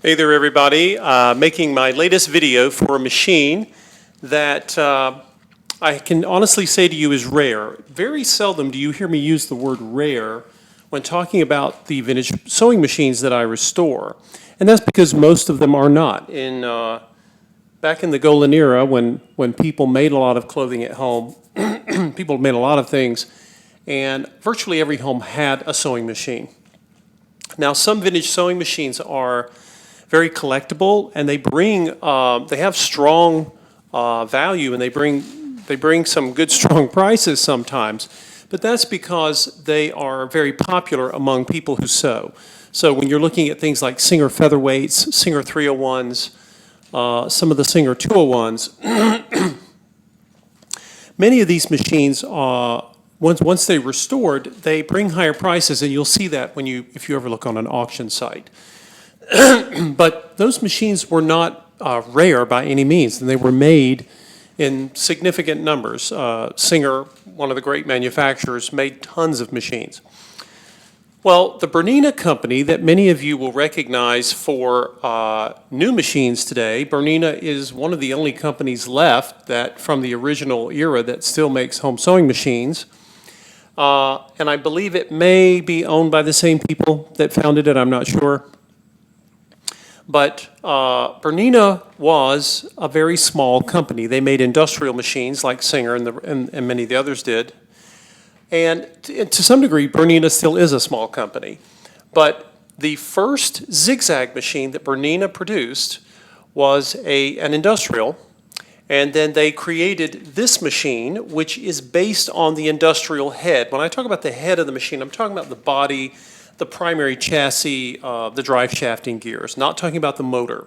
Hey there everybody, making my latest video for a machine that I can honestly say to you is rare. Very seldom do you hear me use the word rare when talking about the vintage sewing machines that I restore. And that's because most of them are not. Back in the Golden Era, when people made a lot of clothing at home, people made a lot of things, and virtually every home had a sewing machine. Now some vintage sewing machines are very collectible, and they have strong value, and they bring some good strong prices sometimes. But that's because they are very popular among people who sew. So when you're looking at things like Singer Featherweights, Singer 301s, some of the Singer 201s, many of these machines, once they're restored, they bring higher prices, and you'll see that if you ever look on an auction site. But those machines were not rare by any means, and they were made in significant numbers. Singer, one of the great manufacturers, made tons of machines. Well, the Bernina Company that many of you will recognize for new machines today, Bernina is one of the only companies left that from the original era that still makes home sewing machines. And I believe it may be owned by the same people that founded it, I'm not sure. But Bernina was a very small company. They made industrial machines like Singer and many of the others did. And to some degree, Bernina still is a small company. But the first Zigzag machine that Bernina produced was an industrial. And then they created this machine, which is based on the industrial head. When I talk about the head of the machine, I'm talking about the body, the primary chassis, the drive shafting gears, not talking about the motor.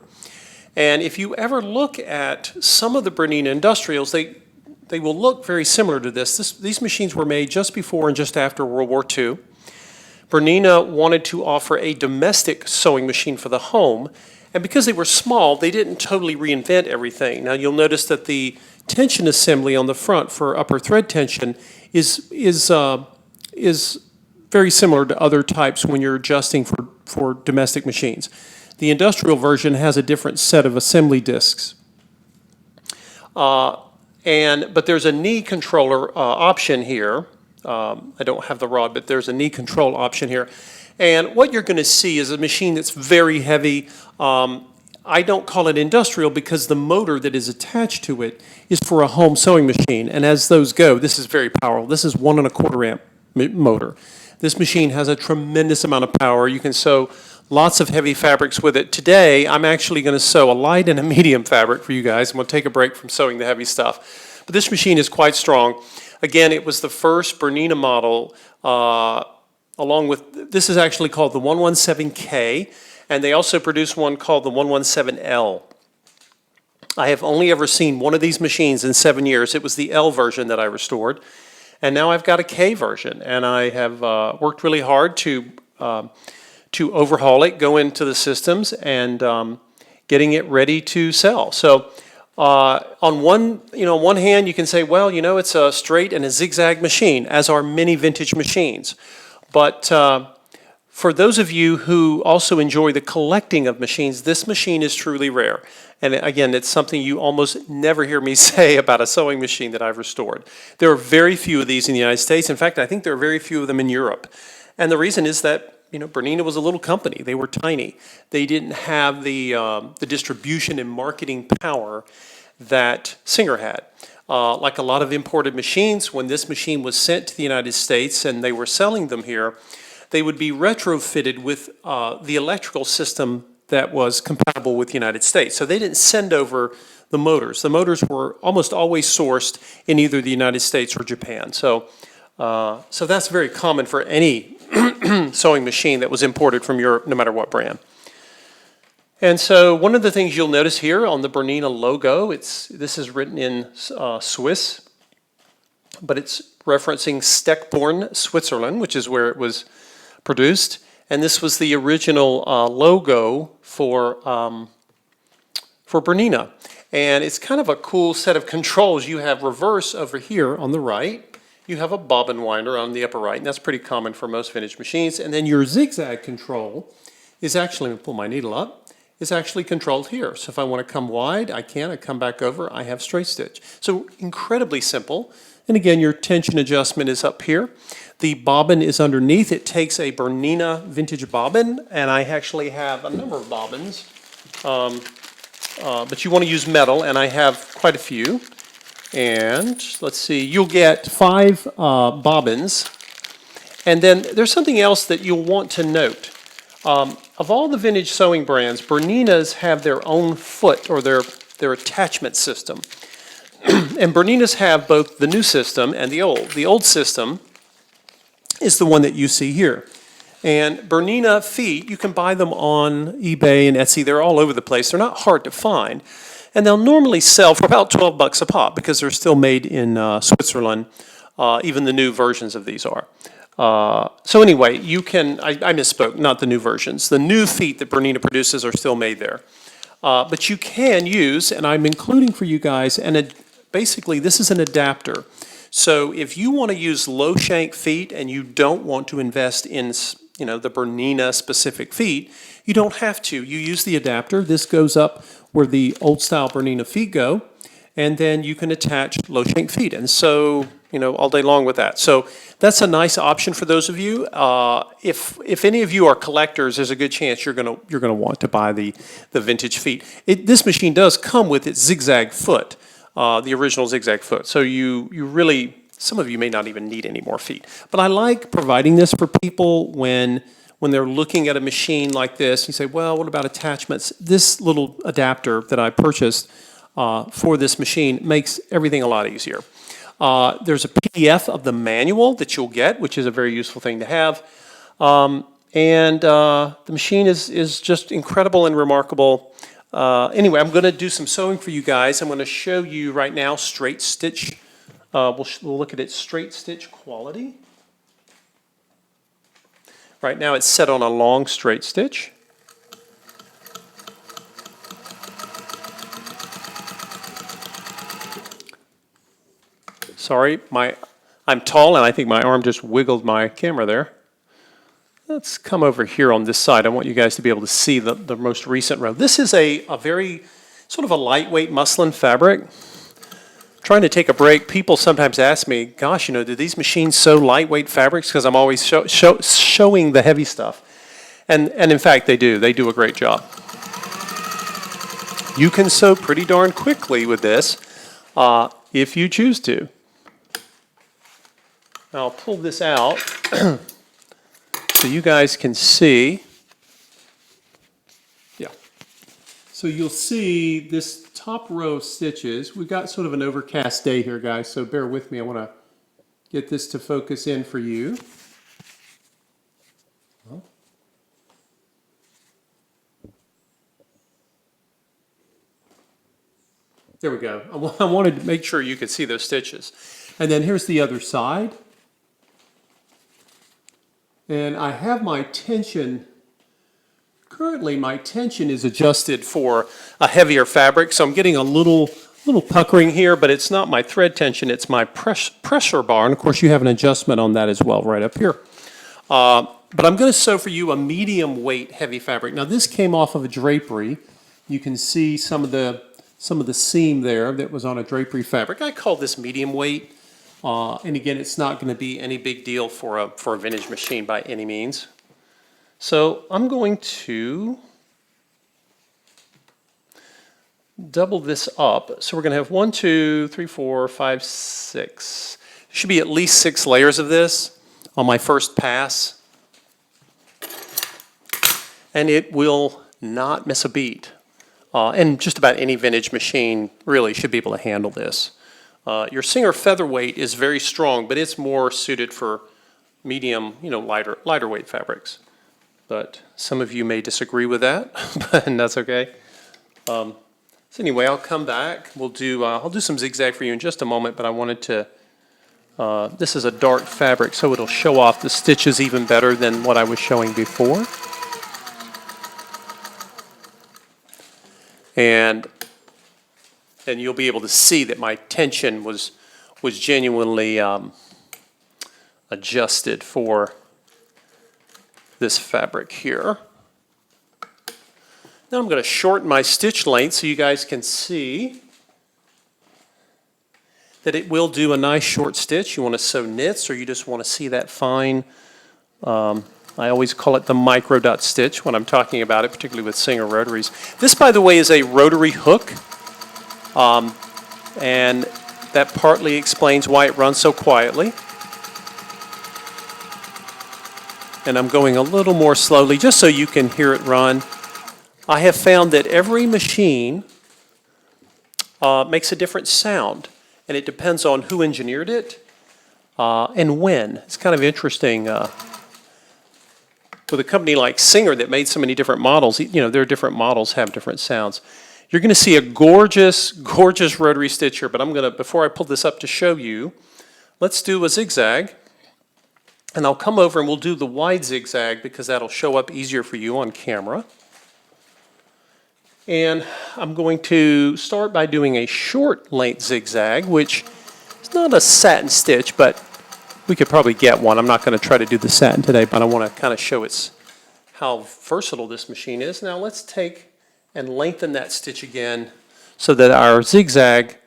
And if you ever look at some of the Bernina Industrials, they will look very similar to this. These machines were made just before and just after World War II. Bernina wanted to offer a domestic sewing machine for the home, and because they were small, they didn't totally reinvent everything. Now you'll notice that the tension assembly on the front for upper thread tension is very similar to other types when you're adjusting for domestic machines. The industrial version has a different set of assembly discs. But there's a knee controller option here. I don't have the rod, but there's a knee control option here. And what you're going to see is a machine that's very heavy. I don't call it industrial because the motor that is attached to it is for a home sewing machine. And as those go, this is very powerful. This is 1 1/4 amp motor. This machine has a tremendous amount of power. You can sew lots of heavy fabrics with it. Today, I'm actually going to sew a light and a medium fabric for you guys, and we'll take a break from sewing the heavy stuff. But this machine is quite strong. Again, it was the first Bernina model, along with, this is actually called the 117K, and they also produced one called the 117L. I have only ever seen one of these machines in 7 years. It was the L version that I restored. And now I've got a K version, and I have worked really hard to overhaul it, go into the systems, and getting it ready to sell. So on one hand, you can say, well, it's a straight and a zigzag machine, as are many vintage machines. But for those of you who also enjoy the collecting of machines, this machine is truly rare. And again, it's something you almost never hear me say about a sewing machine that I've restored. There are very few of these in the United States. In fact, I think there are very few of them in Europe. And the reason is that, Bernina was a little company. They were tiny. They didn't have the distribution and marketing power that Singer had. Like a lot of imported machines, when this machine was sent to the United States and they were selling them here, they would be retrofitted with the electrical system that was compatible with the United States. So they didn't send over the motors. The motors were almost always sourced in either the United States or Japan. So that's very common for any sewing machine that was imported from Europe, no matter what brand. And so one of the things you'll notice here on the Bernina logo, this is written in Swiss, but it's referencing Steckborn, Switzerland, which is where it was produced. And this was the original logo for Bernina. And it's kind of a cool set of controls. You have reverse over here on the right. You have a bobbin winder on the upper right, and that's pretty common for most vintage machines. And then your zigzag control is actually, let me pull my needle up, is actually controlled here. So if I want to come wide, I can. I come back over, I have straight stitch. So incredibly simple. And again, your tension adjustment is up here. The bobbin is underneath. It takes a Bernina vintage bobbin, and I actually have a number of bobbins. But you want to use metal, and I have quite a few. And let's see, you'll get 5 bobbins. And then there's something else that you'll want to note. Of all the vintage sewing brands, Bernina's have their own foot or their attachment system. And Bernina's have both the new system and the old. The old system is the one that you see here. And Bernina feet, you can buy them on eBay and Etsy. They're all over the place. They're not hard to find. And they'll normally sell for about 12 bucks a pop because they're still made in Switzerland. Even the new versions of these are. So anyway, you can, I misspoke, not the new versions. The new feet that Bernina produces are still made there. But you can use, and I'm including for you guys, and basically this is an adapter. So if you want to use low shank feet and you don't want to invest in, the Bernina specific feet, you don't have to. You use the adapter. This goes up where the old style Bernina feet go, and then you can attach low shank feet. And so, all day long with that. So that's a nice option for those of you. If any of you are collectors, there's a good chance you're gonna want to buy the vintage feet. This machine does come with its zigzag foot, the original zigzag foot. So you really, some of you may not even need any more feet. But I like providing this for people when they're looking at a machine like this. You say, well, what about attachments? This little adapter that I purchased for this machine makes everything a lot easier. There's a PDF of the manual that you'll get, which is a very useful thing to have. The machine is just incredible and remarkable. Anyway, I'm going to do some sewing for you guys. I'm going to show you right now straight stitch. We'll look at its straight stitch quality. Right now it's set on a long straight stitch. Sorry, I'm tall and I think my arm just wiggled my camera there. Let's come over here on this side. I want you guys to be able to see the most recent row. This is a very sort of a lightweight muslin fabric. Trying to take a break, people sometimes ask me, gosh, do these machines sew lightweight fabrics? Because I'm always showing the heavy stuff. And in fact, they do. They do a great job. You can sew pretty darn quickly with this if you choose to. I'll pull this out so you guys can see. Yeah. So you'll see this top row of stitches. We've got sort of an overcast day here, guys, so bear with me. I want to get this to focus in for you. There we go. I wanted to make sure you could see those stitches. And then here's the other side. And I have my tension, currently my tension is adjusted for a heavier fabric, so I'm getting a little puckering here, but it's not my thread tension, it's my pressure bar, and of course you have an adjustment on that as well right up here. But I'm going to sew for you a medium weight heavy fabric. Now this came off of a drapery. You can see some of the seam there that was on a drapery fabric. I call this medium weight. And again, it's not going to be any big deal for a vintage machine by any means. So I'm going to double this up. So we're going to have 1, 2, 3, 4, 5, 6. There should be at least 6 layers of this on my first pass. And it will not miss a beat. And just about any vintage machine really should be able to handle this. Your Singer Featherweight is very strong, but it's more suited for medium, lighter weight fabrics. But some of you may disagree with that, and that's okay. So anyway, I'll come back. I'll do some zigzag for you in just a moment, but I wanted to, this is a dark fabric, so it'll show off the stitches even better than what I was showing before. And you'll be able to see that my tension was genuinely adjusted for this fabric here. Now I'm going to shorten my stitch length so you guys can see that it will do a nice short stitch. You want to sew knits, or you just want to see that fine, I always call it the micro dot stitch when I'm talking about it, particularly with Singer rotaries. This, by the way, is a rotary hook, and that partly explains why it runs so quietly. And I'm going a little more slowly just so you can hear it run. I have found that every machine makes a different sound, and it depends on who engineered it and when. It's kind of interesting. With a company like Singer that made so many different models, their different models have different sounds. You're going to see a gorgeous, gorgeous rotary stitch here, but I'm going to, before I pull this up to show you, let's do a zigzag. And I'll come over and we'll do the wide zigzag because that'll show up easier for you on camera. And I'm going to start by doing a short length zigzag, which is not a satin stitch, but we could probably get one. I'm not going to try to do the satin today, but I want to kind of show how versatile this machine is. Now let's take and lengthen that stitch again so that our zigzag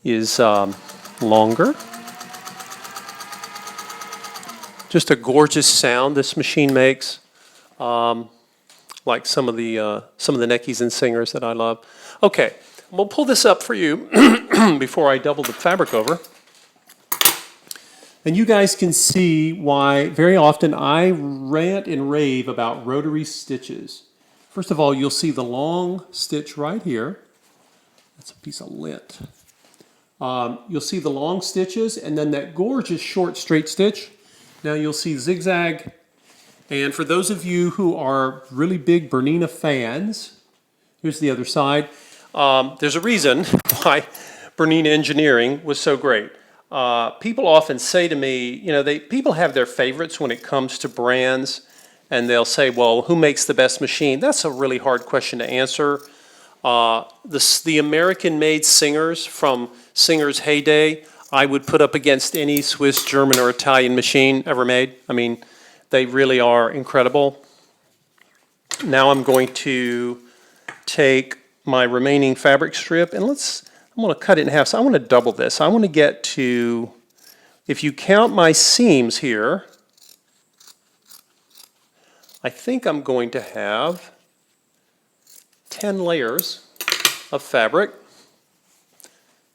is longer. Just a gorgeous sound this machine makes, like some of the Neckies and Singers that I love. Okay, we'll pull this up for you before I double the fabric over. And you guys can see why very often I rant and rave about rotary stitches. First of all, you'll see the long stitch right here. That's a piece of lint. You'll see the long stitches and then that gorgeous short straight stitch. Now you'll see zigzag. And for those of you who are really big Bernina fans, here's the other side. There's a reason why Bernina Engineering was so great. People often say to me, people have their favorites when it comes to brands, and they'll say, well, who makes the best machine? That's a really hard question to answer. The American-made Singers from Singer's heyday, I would put up against any Swiss, German, or Italian machine ever made. I mean, they really are incredible. Now I'm going to take my remaining fabric strip, and I'm going to cut it in half. So I want to double this. I want to get to, if you count my seams here, I think I'm going to have 10 layers of fabric.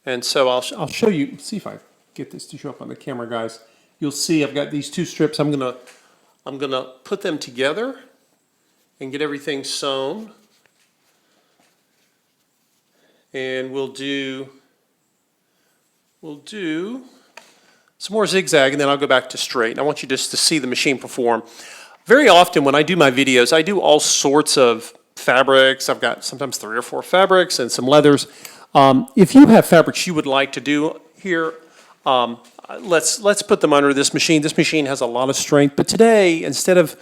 And so I'll show you, see if I get this to show up on the camera, guys. You'll see I've got these two strips. I'm gonna put them together and get everything sewn. And we'll do some more zigzag, and then I'll go back to straight. And I want you just to see the machine perform. Very often when I do my videos, I do all sorts of fabrics. I've got sometimes 3 or 4 fabrics and some leathers. If you have fabrics you would like to do here, let's put them under this machine. This machine has a lot of strength, but today, instead of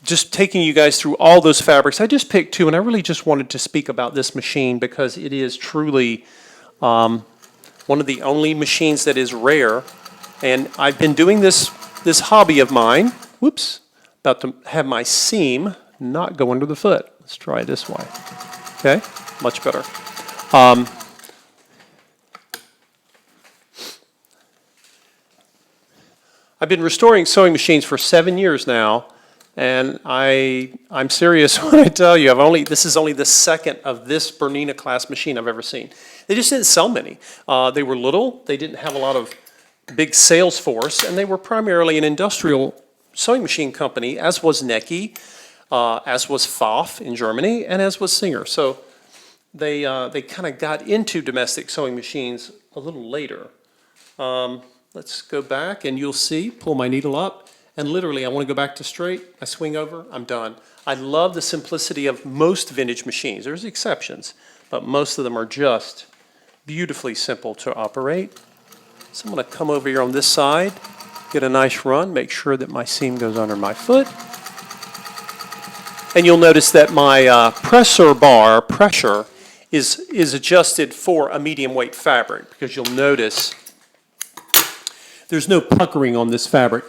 just taking you guys through all those fabrics, I just picked 2, and I really just wanted to speak about this machine because it is truly one of the only machines that is rare. And I've been doing this hobby of mine. Whoops, about to have my seam not go under the foot. Let's try it this way. Okay, much better. I've been restoring sewing machines for 7 years now, and I'm serious when I tell you this is only the second of this Bernina class machine I've ever seen. They just didn't sell many. They were little, they didn't have a lot of big sales force, and they were primarily an industrial sewing machine company, as was Necki, as was Pfaff in Germany, and as was Singer. So they kind of got into domestic sewing machines a little later. Let's go back, and you'll see, pull my needle up, and literally I want to go back to straight. I swing over, I'm done. I love the simplicity of most vintage machines. There's exceptions, but most of them are just beautifully simple to operate. So I'm going to come over here on this side, get a nice run, make sure that my seam goes under my foot. And you'll notice that my pressure bar pressure is adjusted for a medium weight fabric, because you'll notice there's no puckering on this fabric.